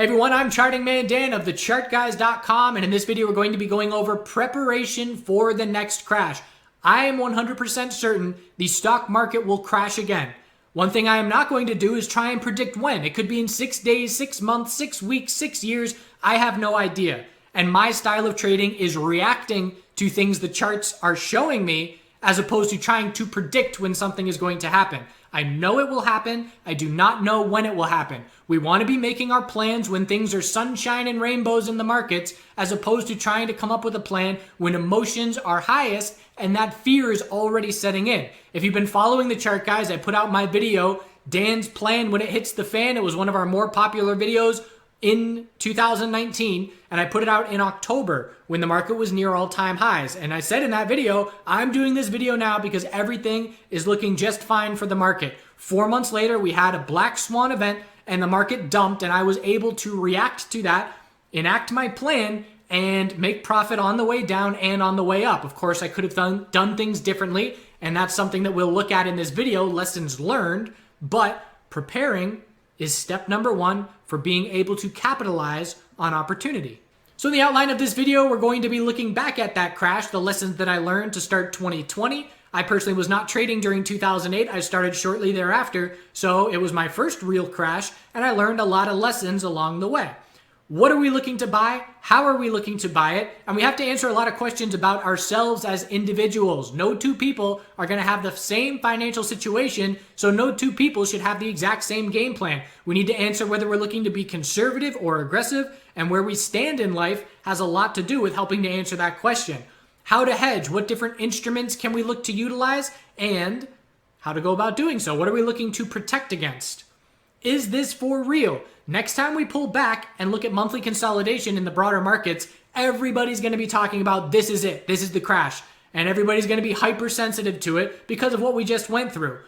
Hey everyone, I'm Charting Man Dan of TheChartGuys.com, and in this video we're going to be going over preparation for the next crash. I am 100% certain the stock market will crash again. One thing I am not going to do is try and predict when. It could be in 6 days, 6 months, 6 weeks, 6 years. I have no idea. And my style of trading is reacting to things the charts are showing me as opposed to trying to predict when something is going to happen. I know it will happen. I do not know when it will happen. We want to be making our plans when things are sunshine and rainbows in the markets, as opposed to trying to come up with a plan when emotions are highest and that fear is already setting in. If you've been following the chart, guys, I put out my video, Dan's Plan When It Hits the Fan. It was one of our more popular videos in 2019, and I put it out in October when the market was near all-time highs. And I said in that video, I'm doing this video now because everything is looking just fine for the market. 4 months later, we had a black swan event and the market dumped, and I was able to react to that, enact my plan, and make profit on the way down and on the way up. Of course, I could have done things differently, and that's something that we'll look at in this video, lessons learned, but preparing is step number one for being able to capitalize on opportunity. So in the outline of this video, we're going to be looking back at that crash, the lessons that I learned to start 2020. I personally was not trading during 2008. I started shortly thereafter, so it was my first real crash, and I learned a lot of lessons along the way. What are we looking to buy? How are we looking to buy it? And we have to answer a lot of questions about ourselves as individuals. No two people are going to have the same financial situation, so no two people should have the exact same game plan. We need to answer whether we're looking to be conservative or aggressive, and where we stand in life has a lot to do with helping to answer that question. How to hedge, what different instruments can we look to utilize, and how to go about doing so. What are we looking to protect against? Is this for real? Next time we pull back and look at monthly consolidation in the broader markets, everybody's going to be talking about this is it, this is the crash. And everybody's going to be hypersensitive to it because of what we just went through.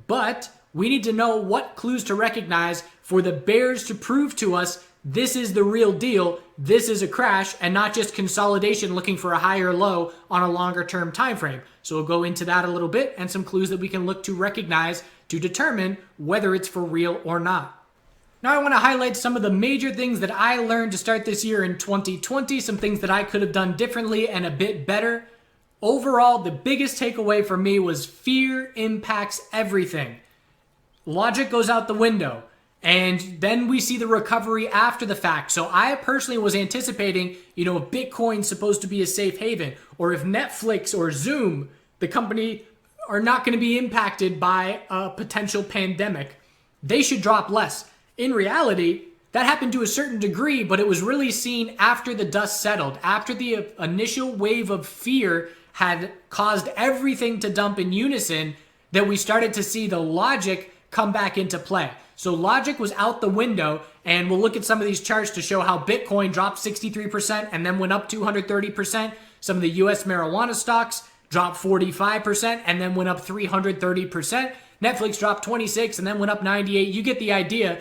But we need to know what clues to recognize for the bears to prove to us this is the real deal, this is a crash, and not just consolidation looking for a higher low on a longer term time frame. So we'll go into that a little bit and some clues that we can look to recognize to determine whether it's for real or not. Now I want to highlight some of the major things that I learned to start this year in 2020, some things that I could have done differently and a bit better. Overall, the biggest takeaway for me was fear impacts everything. Logic goes out the window. And then we see the recovery after the fact. So I personally was anticipating, if Bitcoin's supposed to be a safe haven, or if Netflix or Zoom, the company, are not going to be impacted by a potential pandemic, they should drop less. In reality, that happened to a certain degree, but it was really seen after the dust settled, after the initial wave of fear had caused everything to dump in unison, that we started to see the logic come back into play. So logic was out the window, and we'll look at some of these charts to show how Bitcoin dropped 63% and then went up 230%. Some of the US marijuana stocks dropped 45% and then went up 330%. Netflix dropped 26 and then went up 98. You get the idea.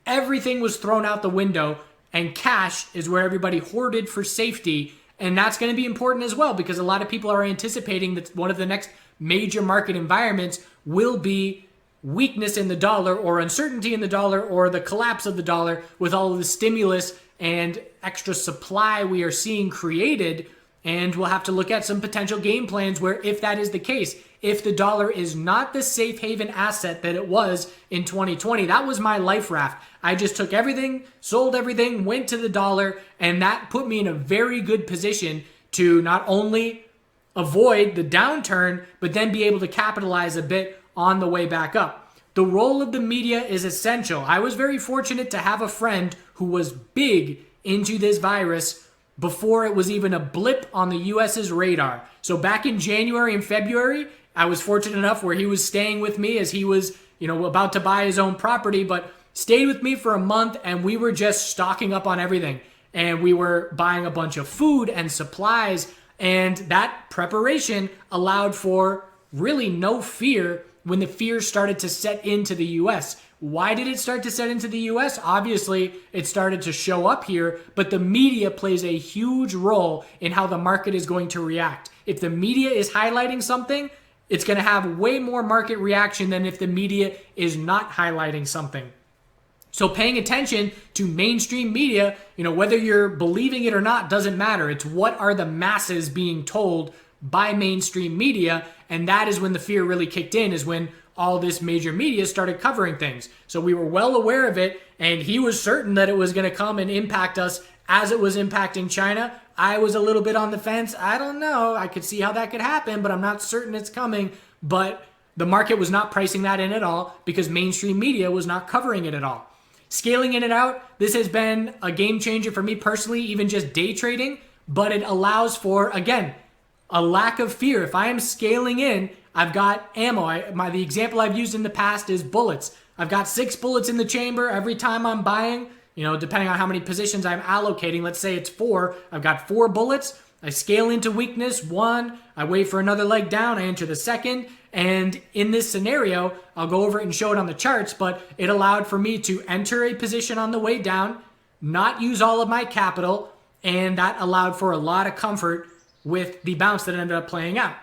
Everything was thrown out the window, and cash is where everybody hoarded for safety. And that's going to be important as well, because a lot of people are anticipating that one of the next major market environments will be weakness in the dollar, or uncertainty in the dollar, or the collapse of the dollar with all of the stimulus and extra supply we are seeing created. And we'll have to look at some potential game plans where, if that is the case, if the dollar is not the safe haven asset that it was in 2020, that was my life raft. I just took everything, sold everything, went to the dollar, and that put me in a very good position to not only avoid the downturn, but then be able to capitalize a bit on the way back up. The role of the media is essential. I was very fortunate to have a friend who was big into this virus before it was even a blip on the US's radar. So back in January and February, I was fortunate enough where he was staying with me as he was, about to buy his own property, but stayed with me for a month, and we were just stocking up on everything. And we were buying a bunch of food and supplies, and that preparation allowed for really no fear when the fear started to set into the US. Why did it start to set into the US? Obviously, it started to show up here, but the media plays a huge role in how the market is going to react. If the media is highlighting something, it's going to have way more market reaction than if the media is not highlighting something. So paying attention to mainstream media, whether you're believing it or not, doesn't matter. It's what are the masses being told by mainstream media. And that is when the fear really kicked in, is when all this major media started covering things. So we were well aware of it, and he was certain that it was going to come and impact us as it was impacting China. I was a little bit on the fence. I don't know. I could see how that could happen, but I'm not certain it's coming. But the market was not pricing that in at all because mainstream media was not covering it at all. Scaling in and out, this has been a game changer for me personally, even just day trading, but it allows for, again, a lack of fear. If I am scaling in, I've got ammo. The example I've used in the past is bullets. I've got 6 bullets in the chamber every time I'm buying, depending on how many positions I'm allocating. Let's say it's 4. I've got 4 bullets. I scale into weakness 1. I wait for another leg down. I enter the second. And in this scenario, I'll go over it and show it on the charts, but it allowed for me to enter a position on the way down, not use all of my capital, and that allowed for a lot of comfort with the bounce that ended up playing out.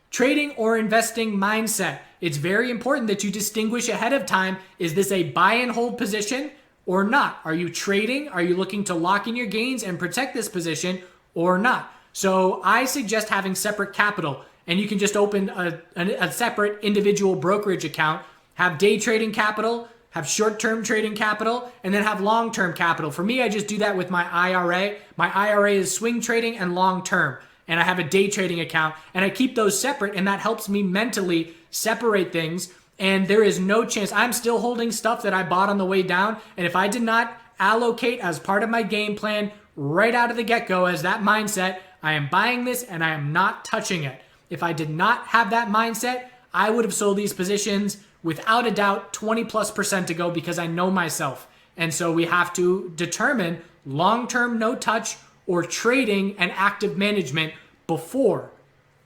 Trading or investing mindset. It's very important that you distinguish ahead of time. Is this a buy and hold position or not? Are you trading? Are you looking to lock in your gains and protect this position or not? So I suggest having separate capital. And you can just open a separate individual brokerage account, have day trading capital, have short-term trading capital, and then have long-term capital. For me, I just do that with my IRA. My IRA is swing trading and long-term. And I have a day trading account. And I keep those separate, and that helps me mentally separate things. And there is no chance. I'm still holding stuff that I bought on the way down. And if I did not allocate as part of my game plan right out of the get-go as that mindset, I am buying this and I am not touching it. If I did not have that mindset, I would have sold these positions without a doubt 20+% to go because I know myself. And so we have to determine long-term no touch or trading and active management before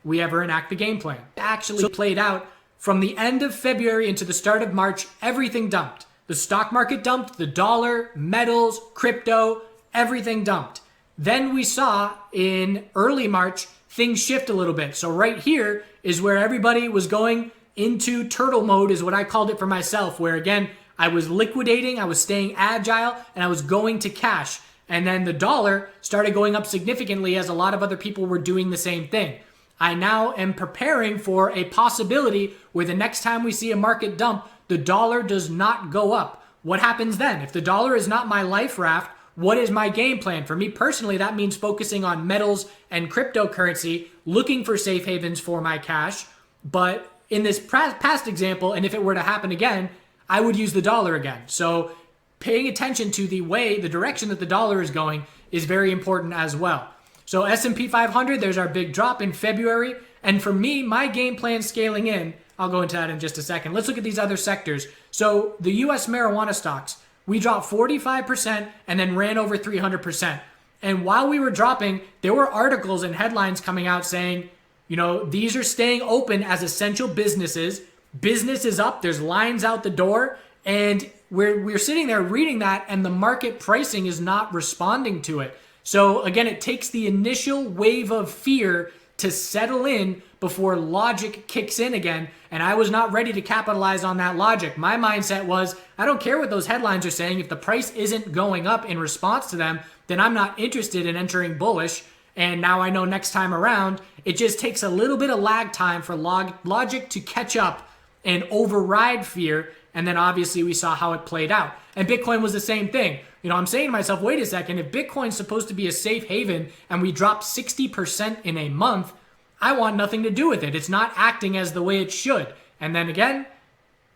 we ever enact the game plan. It actually played out from the end of February into the start of March. Everything dumped. The stock market dumped, the dollar, metals, crypto, everything dumped. Then we saw in early March things shift a little bit. So right here is where everybody was going into turtle mode, is what I called it for myself, where again, I was liquidating, I was staying agile, and I was going to cash. And then the dollar started going up significantly as a lot of other people were doing the same thing. I now am preparing for a possibility where the next time we see a market dump, the dollar does not go up. What happens then? If the dollar is not my life raft, what is my game plan? For me personally, that means focusing on metals and cryptocurrency, looking for safe havens for my cash. But in this past example, and if it were to happen again, I would use the dollar again. So paying attention to the direction that the dollar is going is very important as well. So S&P 500, there's our big drop in February. And for me, my game plan scaling in, I'll go into that in just a second. Let's look at these other sectors. So the US marijuana stocks, we dropped 45% and then ran over 300%. And while we were dropping, there were articles and headlines coming out saying, these are staying open as essential businesses. Business is up. There's lines out the door. And we're sitting there reading that, and the market pricing is not responding to it. So again, it takes the initial wave of fear to settle in before logic kicks in again. And I was not ready to capitalize on that logic. My mindset was, I don't care what those headlines are saying. If the price isn't going up in response to them, then I'm not interested in entering bullish. And now I know next time around, it just takes a little bit of lag time for logic to catch up and override fear. And then obviously we saw how it played out. And Bitcoin was the same thing. I'm saying to myself, wait a second, if Bitcoin's supposed to be a safe haven and we dropped 60% in a month, I want nothing to do with it. It's not acting as the way it should. And then again,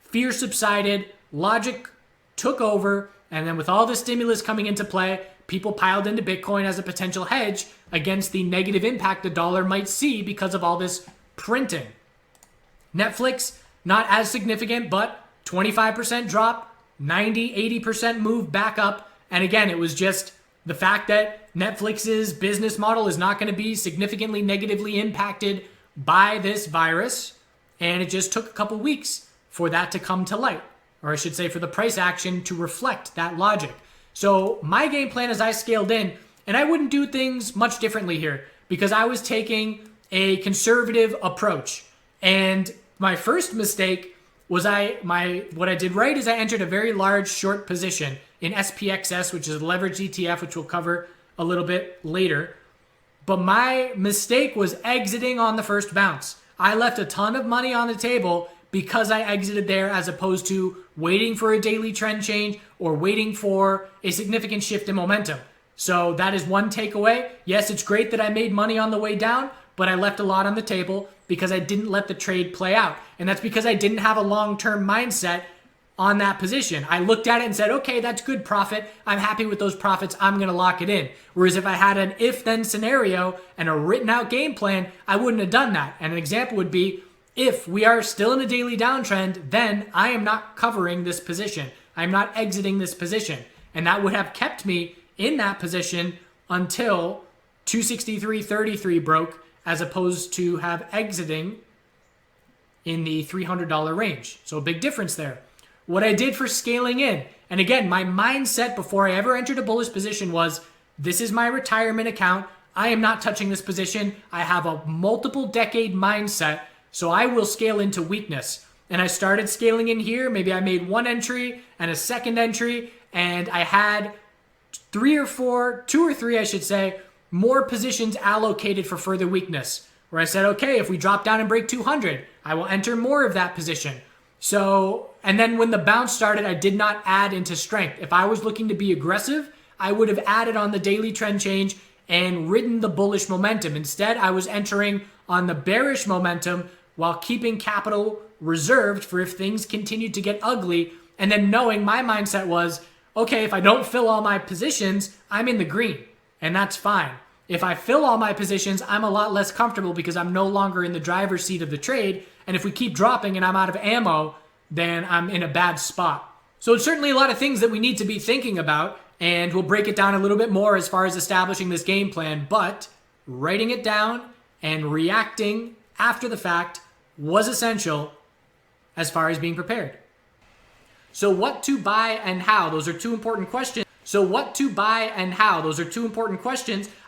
fear subsided, logic took over, and then with all the stimulus coming into play, people piled into Bitcoin as a potential hedge against the negative impact the dollar might see because of all this printing. Netflix, not as significant, but 25% drop, 90, 80% move back up. And again, it was just the fact that Netflix's business model is not going to be significantly negatively impacted by this virus. And it just took a couple weeks for that to come to light. Or I should say for the price action to reflect that logic. So my game plan as I scaled in, and I wouldn't do things much differently here because I was taking a conservative approach. And my first mistake what I did right is I entered a very large short position in SPXS, which is a leveraged ETF, which we'll cover a little bit later. But my mistake was exiting on the first bounce. I left a ton of money on the table because I exited there as opposed to waiting for a daily trend change or waiting for a significant shift in momentum. So that is one takeaway. Yes, it's great that I made money on the way down, but I left a lot on the table because I didn't let the trade play out. And that's because I didn't have a long-term mindset on that position. I looked at it and said, okay, that's good profit. I'm happy with those profits. I'm going to lock it in. Whereas if I had an if-then scenario and a written out game plan, I wouldn't have done that. And an example would be, if we are still in a daily downtrend, then I am not covering this position. I'm not exiting this position. And that would have kept me in that position until 263.33 broke, as opposed to have exiting in the $300 range. So a big difference there. What I did for scaling in, and again, my mindset before I ever entered a bullish position was, this is my retirement account. I am not touching this position. I have a multiple decade mindset, so I will scale into weakness. And I started scaling in here. Maybe I made one entry and a second entry, and I had two or three, I should say, more positions allocated for further weakness. Where I said, okay, if we drop down and break 200, I will enter more of that position. So, and then when the bounce started, I did not add into strength. If I was looking to be aggressive, I would have added on the daily trend change and ridden the bullish momentum. Instead, I was entering on the bearish momentum while keeping capital reserved for if things continued to get ugly. And then knowing my mindset was, okay, if I don't fill all my positions, I'm in the green, and that's fine. If I fill all my positions, I'm a lot less comfortable because I'm no longer in the driver's seat of the trade. And if we keep dropping and I'm out of ammo, then I'm in a bad spot. So it's certainly a lot of things that we need to be thinking about, and we'll break it down a little bit more as far as establishing this game plan. But writing it down and reacting after the fact was essential as far as being prepared. So what to buy and how? Those are two important questions.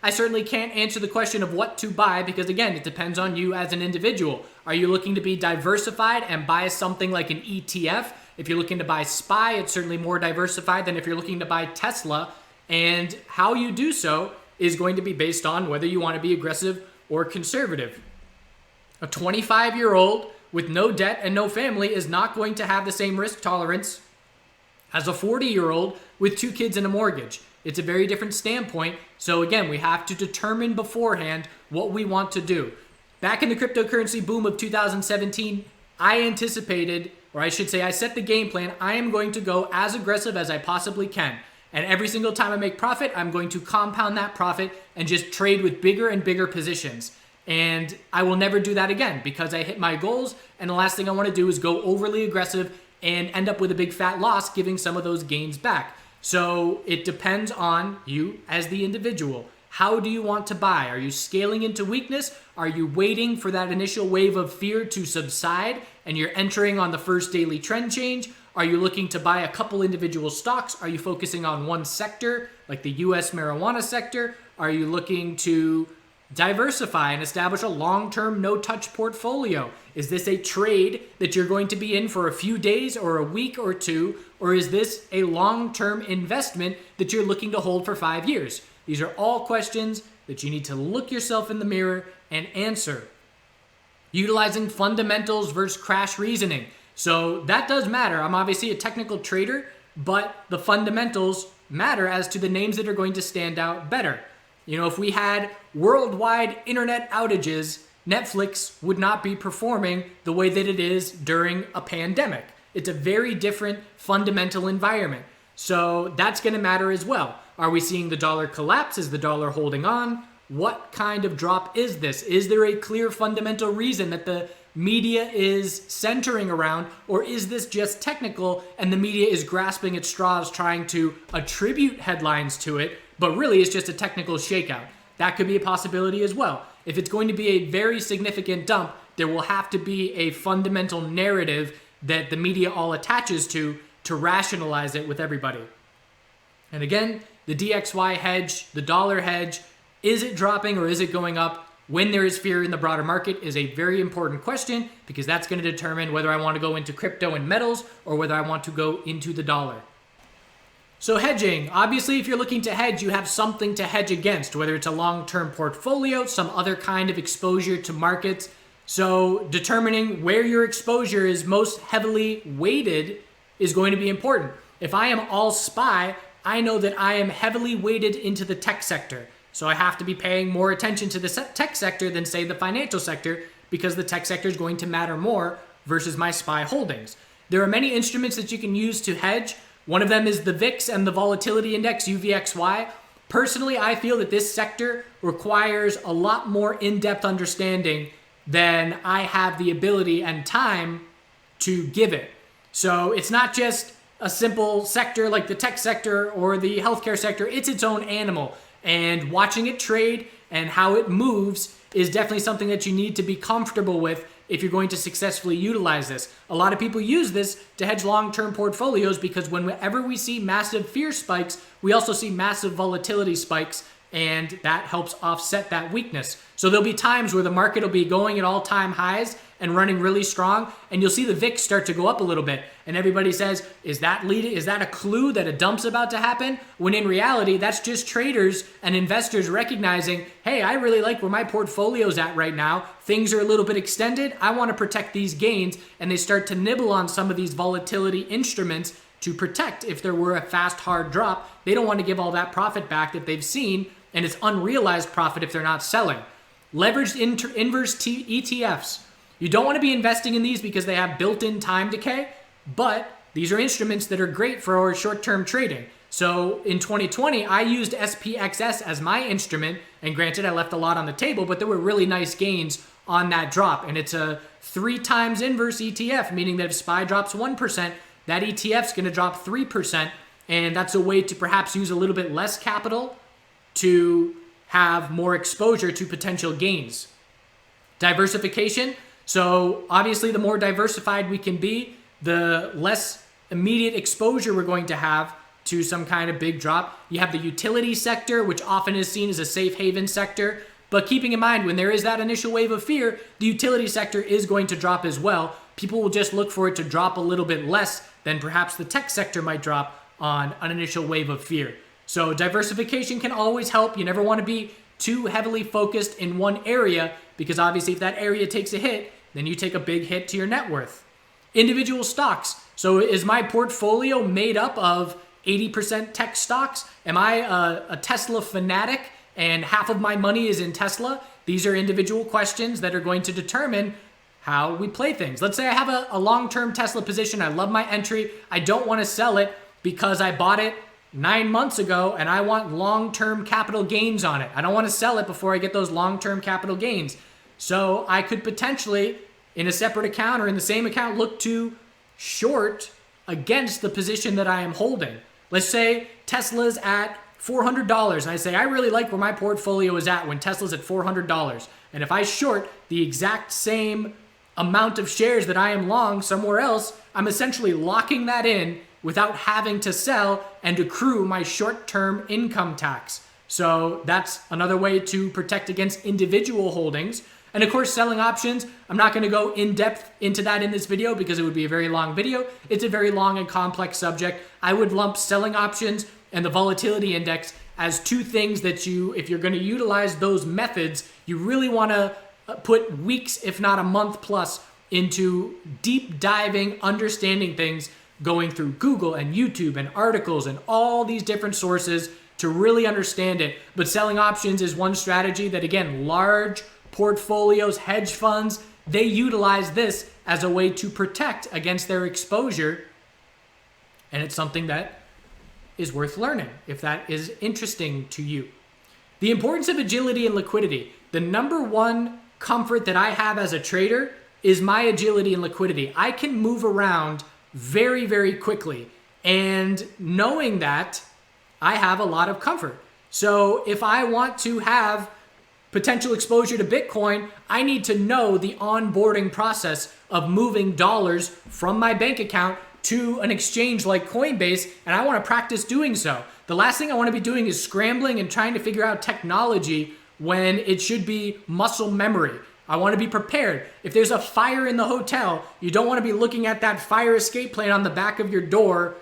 I certainly can't answer the question of what to buy because, again, it depends on you as an individual. Are you looking to be diversified and buy something like an ETF? If you're looking to buy SPY, it's certainly more diversified than if you're looking to buy Tesla. And how you do so is going to be based on whether you want to be aggressive or conservative. A 25-year-old with no debt and no family is not going to have the same risk tolerance as a 40-year-old with 2 kids and a mortgage. It's a very different standpoint. So again, we have to determine beforehand what we want to do. Back in the cryptocurrency boom of 2017, I anticipated, or I should say I set the game plan, I am going to go as aggressive as I possibly can. And every single time I make profit, I'm going to compound that profit and just trade with bigger and bigger positions. And I will never do that again because I hit my goals, and the last thing I want to do is go overly aggressive and end up with a big fat loss, giving some of those gains back. So it depends on you as the individual. How do you want to buy? Are you scaling into weakness? Are you waiting for that initial wave of fear to subside and you're entering on the first daily trend change? Are you looking to buy a couple individual stocks? Are you focusing on one sector, like the US marijuana sector? Are you looking to diversify and establish a long-term no-touch portfolio? Is this a trade that you're going to be in for a few days or a week or two? Or is this a long-term investment that you're looking to hold for 5 years? These are all questions that you need to look yourself in the mirror and answer. Utilizing fundamentals versus crash reasoning. So that does matter. I'm obviously a technical trader, but the fundamentals matter as to the names that are going to stand out better. You know, if we had worldwide internet outages, Netflix would not be performing the way that it is during a pandemic. It's a very different fundamental environment. So that's going to matter as well. Are we seeing the dollar collapse? Is the dollar holding on? What kind of drop is this? Is there a clear fundamental reason that the media is centering around, or is this just technical and the media is grasping at straws trying to attribute headlines to it, but really it's just a technical shakeout? That could be a possibility as well. If it's going to be a very significant dump, there will have to be a fundamental narrative that the media all attaches to rationalize it with everybody. And again, the DXY hedge, the dollar hedge, is it dropping or is it going up? when there is fear in the broader market is a very important question, because that's going to determine whether I want to go into crypto and metals or whether I want to go into the dollar. So hedging, obviously if you're looking to hedge, you have something to hedge against, whether it's a long-term portfolio, some other kind of exposure to markets. So determining where your exposure is most heavily weighted is going to be important. If I am all SPY, I know that I am heavily weighted into the tech sector. So I have to be paying more attention to the tech sector than, say, the financial sector, because the tech sector is going to matter more versus my SPY holdings. There are many instruments that you can use to hedge. One of them is the VIX and the volatility index, UVXY. Personally, I feel that this sector requires a lot more in-depth understanding than I have the ability and time to give it. So it's not just a simple sector like the tech sector or the healthcare sector. It's its own animal. And watching it trade and how it moves is definitely something that you need to be comfortable with if you're going to successfully utilize this. A lot of people use this to hedge long-term portfolios because whenever we see massive fear spikes, we also see massive volatility spikes, and that helps offset that weakness. So there'll be times where the market will be going at all-time highs and running really strong, and you'll see the VIX start to go up a little bit. And everybody says, is that a clue that a dump's about to happen? When in reality, that's just traders and investors recognizing, hey, I really like where my portfolio's at right now. Things are a little bit extended. I want to protect these gains. And they start to nibble on some of these volatility instruments to protect if there were a fast, hard drop. They don't want to give all that profit back that they've seen, and it's unrealized profit if they're not selling. Leveraged inverse ETFs. You don't want to be investing in these because they have built-in time decay, but these are instruments that are great for short-term trading. So in 2020, I used SPXS as my instrument, and granted, I left a lot on the table, but there were really nice gains on that drop. And it's a 3 times inverse ETF, meaning that if SPY drops 1%, that ETF is going to drop 3%, and that's a way to perhaps use a little bit less capital to have more exposure to potential gains. Diversification. So obviously the more diversified we can be, the less immediate exposure we're going to have to some kind of big drop. You have the utility sector, which often is seen as a safe haven sector. But keeping in mind, when there is that initial wave of fear, the utility sector is going to drop as well. People will just look for it to drop a little bit less than perhaps the tech sector might drop on an initial wave of fear. So diversification can always help. You never want to be too heavily focused in one area, because obviously if that area takes a hit, then you take a big hit to your net worth. Individual stocks. So is my portfolio made up of 80% tech stocks? Am I a Tesla fanatic and half of my money is in Tesla? These are individual questions that are going to determine how we play things. Let's say I have a long-term Tesla position. I love my entry. I don't want to sell it because I bought it 9 months ago and I want long-term capital gains on it. I don't want to sell it before I get those long-term capital gains. So I could potentially, in a separate account or in the same account, look to short against the position that I am holding. Let's say Tesla's at $400 and I say, I really like where my portfolio is at when Tesla's at $400. And if I short the exact same amount of shares that I am long somewhere else, I'm essentially locking that in without having to sell and accrue my short-term income tax. So that's another way to protect against individual holdings. And of course, selling options, I'm not going to go in depth into that in this video because it would be a very long video. It's a very long and complex subject. I would lump selling options and the volatility index as two things that if you're going to utilize those methods, you really want to put weeks, if not a month plus, into deep diving, understanding things, going through Google and YouTube and articles and all these different sources to really understand it. But selling options is one strategy that, again, large portfolios, hedge funds, they utilize this as a way to protect against their exposure. And it's something that is worth learning if that is interesting to you. The importance of agility and liquidity. The number one comfort that I have as a trader is my agility and liquidity. I can move around very, very quickly. And knowing that, I have a lot of comfort. So if I want to have potential exposure to Bitcoin, I need to know the onboarding process of moving dollars from my bank account to an exchange like Coinbase, and I want to practice doing so. The last thing I want to be doing is scrambling and trying to figure out technology when it should be muscle memory. I want to be prepared. If there's a fire in the hotel, you don't want to be looking at that fire escape plan on the back of your door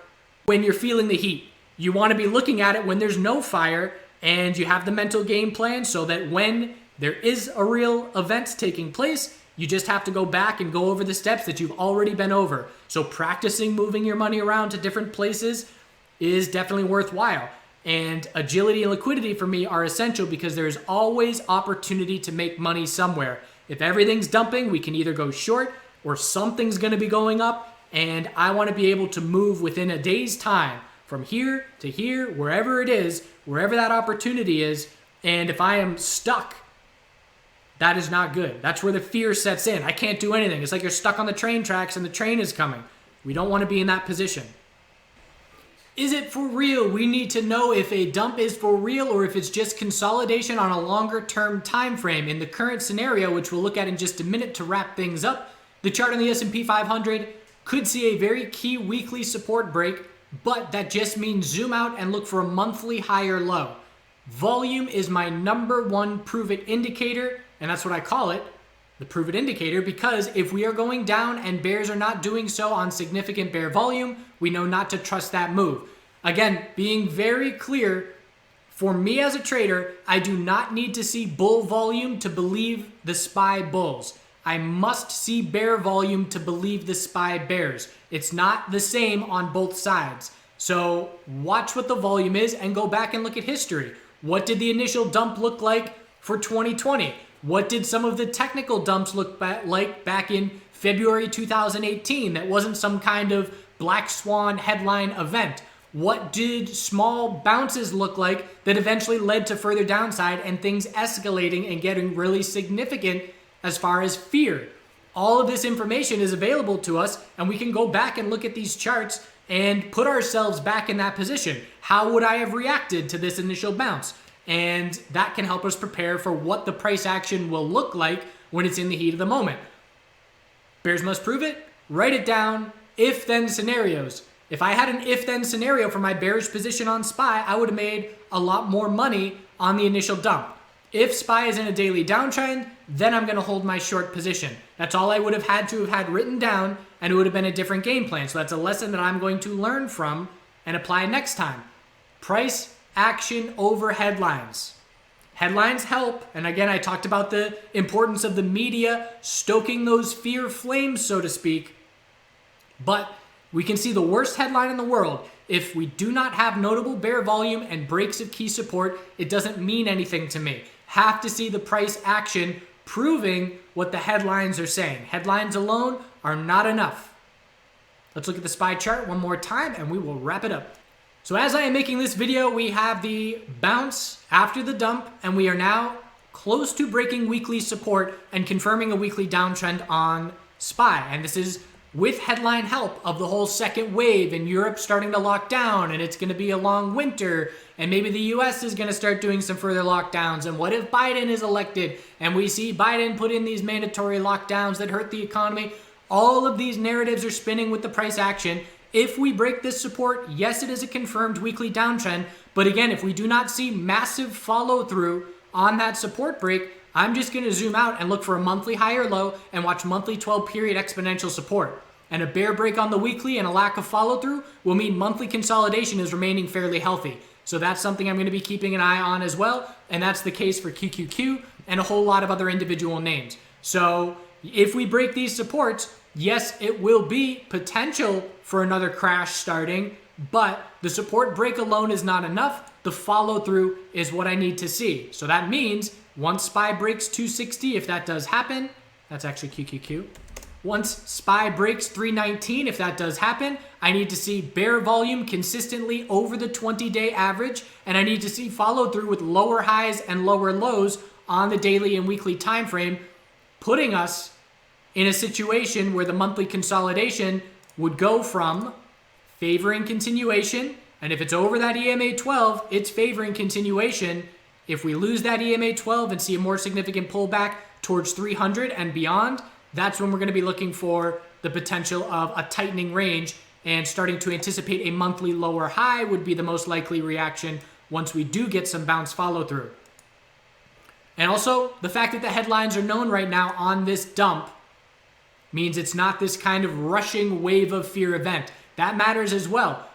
when you're feeling the heat. You want to be looking at it when there's no fire and you have the mental game plan so that when there is a real event taking place, you just have to go back and go over the steps that you've already been over. So practicing moving your money around to different places is definitely worthwhile. And agility and liquidity for me are essential because there's always opportunity to make money somewhere. If everything's dumping, we can either go short or something's going to be going up. And I want to be able to move within a day's time from here to here, wherever it is, wherever that opportunity is. And if I am stuck, that is not good. That's where the fear sets in. I can't do anything. It's like you're stuck on the train tracks and the train is coming. We don't want to be in that position. Is it for real? We need to know if a dump is for real or if it's just consolidation on a longer term time frame. In the current scenario, which we'll look at in just a minute to wrap things up, the chart on the S&P 500 could see a very key weekly support break, but that just means zoom out and look for a monthly higher low. Volume is my number one prove it indicator, and that's what I call it, the prove it indicator, because if we are going down and bears are not doing so on significant bear volume, we know not to trust that move. Again, being very clear, for me as a trader, I do not need to see bull volume to believe the SPY bulls. I must see bear volume to believe the SPY bears. It's not the same on both sides. So watch what the volume is and go back and look at history. What did the initial dump look like for 2020? What did some of the technical dumps look like back in February 2018 that wasn't some kind of black swan headline event? What did small bounces look like that eventually led to further downside and things escalating and getting really significant as far as fear? All of this information is available to us, and we can go back and look at these charts and put ourselves back in that position. How would I have reacted to this initial bounce? And that can help us prepare for what the price action will look like when it's in the heat of the moment. Bears must prove it. Write it down. If-then scenarios. If I had an if-then scenario for my bearish position on SPY, I would have made a lot more money on the initial dump. If SPY is in a daily downtrend, then I'm going to hold my short position. That's all I would have had written down, and it would have been a different game plan. So that's a lesson that I'm going to learn from and apply next time. Price action over headlines. Headlines help, and again, I talked about the importance of the media stoking those fear flames, so to speak. But we can see the worst headline in the world. If we do not have notable bear volume and breaks of key support, it doesn't mean anything to me. Have to see the price action proving what the headlines are saying. Headlines alone are not enough. Let's look at the SPY chart one more time and we will wrap it up. So as I am making this video, we have the bounce after the dump, and we are now close to breaking weekly support and confirming a weekly downtrend on SPY. And this is with headline help of the whole second wave and Europe starting to lock down, and it's going to be a long winter, and maybe the US is going to start doing some further lockdowns. And what if Biden is elected and we see Biden put in these mandatory lockdowns that hurt the economy? All of these narratives are spinning with the price action. If we break this support, yes, it is a confirmed weekly downtrend. But again, if we do not see massive follow through on that support break, I'm just going to zoom out and look for a monthly higher low and watch monthly 12-period exponential support. And a bear break on the weekly and a lack of follow through will mean monthly consolidation is remaining fairly healthy. So that's something I'm going to be keeping an eye on as well. And that's the case for QQQ and a whole lot of other individual names. So if we break these supports, yes, it will be potential for another crash starting, but the support break alone is not enough. The follow through is what I need to see. So that means once SPY breaks 260, if that does happen, that's actually QQQ. Once SPY breaks 319, if that does happen, I need to see bear volume consistently over the 20-day average, and I need to see follow through with lower highs and lower lows on the daily and weekly time frame, putting us in a situation where the monthly consolidation would go from favoring continuation, and if it's over that EMA 12, it's favoring continuation. If we lose that EMA 12 and see a more significant pullback towards 300 and beyond, that's when we're going to be looking for the potential of a tightening range, and starting to anticipate a monthly lower high would be the most likely reaction once we do get some bounce follow through. And also, the fact that the headlines are known right now on this dump means it's not this kind of rushing wave of fear event. That matters as well.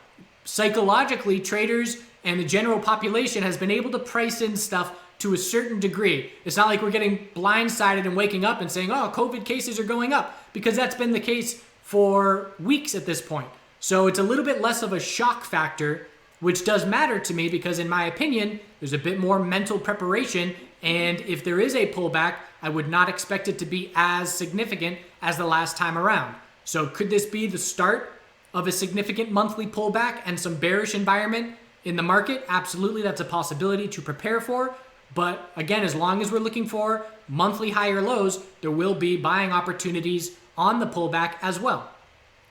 Psychologically, traders and the general population has been able to price in stuff to a certain degree. It's not like we're getting blindsided and waking up and saying, oh, COVID cases are going up, because that's been the case for weeks at this point. So it's a little bit less of a shock factor, which does matter to me because, in my opinion, there's a bit more mental preparation. And if there is a pullback, I would not expect it to be as significant as the last time around. So could this be the start of a significant monthly pullback and some bearish environment in the market? Absolutely, that's a possibility to prepare for. But again, as long as we're looking for monthly higher lows, there will be buying opportunities on the pullback as well.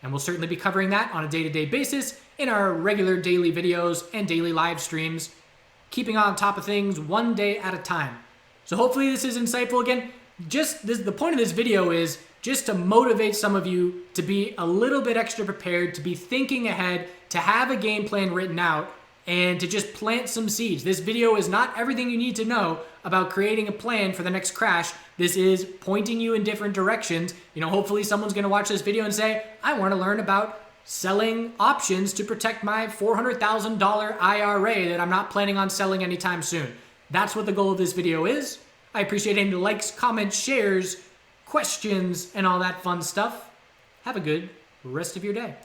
And we'll certainly be covering that on a day-to-day basis in our regular daily videos and daily live streams, keeping on top of things one day at a time. So hopefully this is insightful. Again, the point of this video is just to motivate some of you to be a little bit extra prepared, to be thinking ahead, to have a game plan written out, and to just plant some seeds. This video is not everything you need to know about creating a plan for the next crash. This is pointing you in different directions. Hopefully someone's going to watch this video and say, I want to learn about selling options to protect my $400,000 IRA that I'm not planning on selling anytime soon. That's what the goal of this video is. I appreciate any likes, comments, shares, questions, and all that fun stuff. Have a good rest of your day.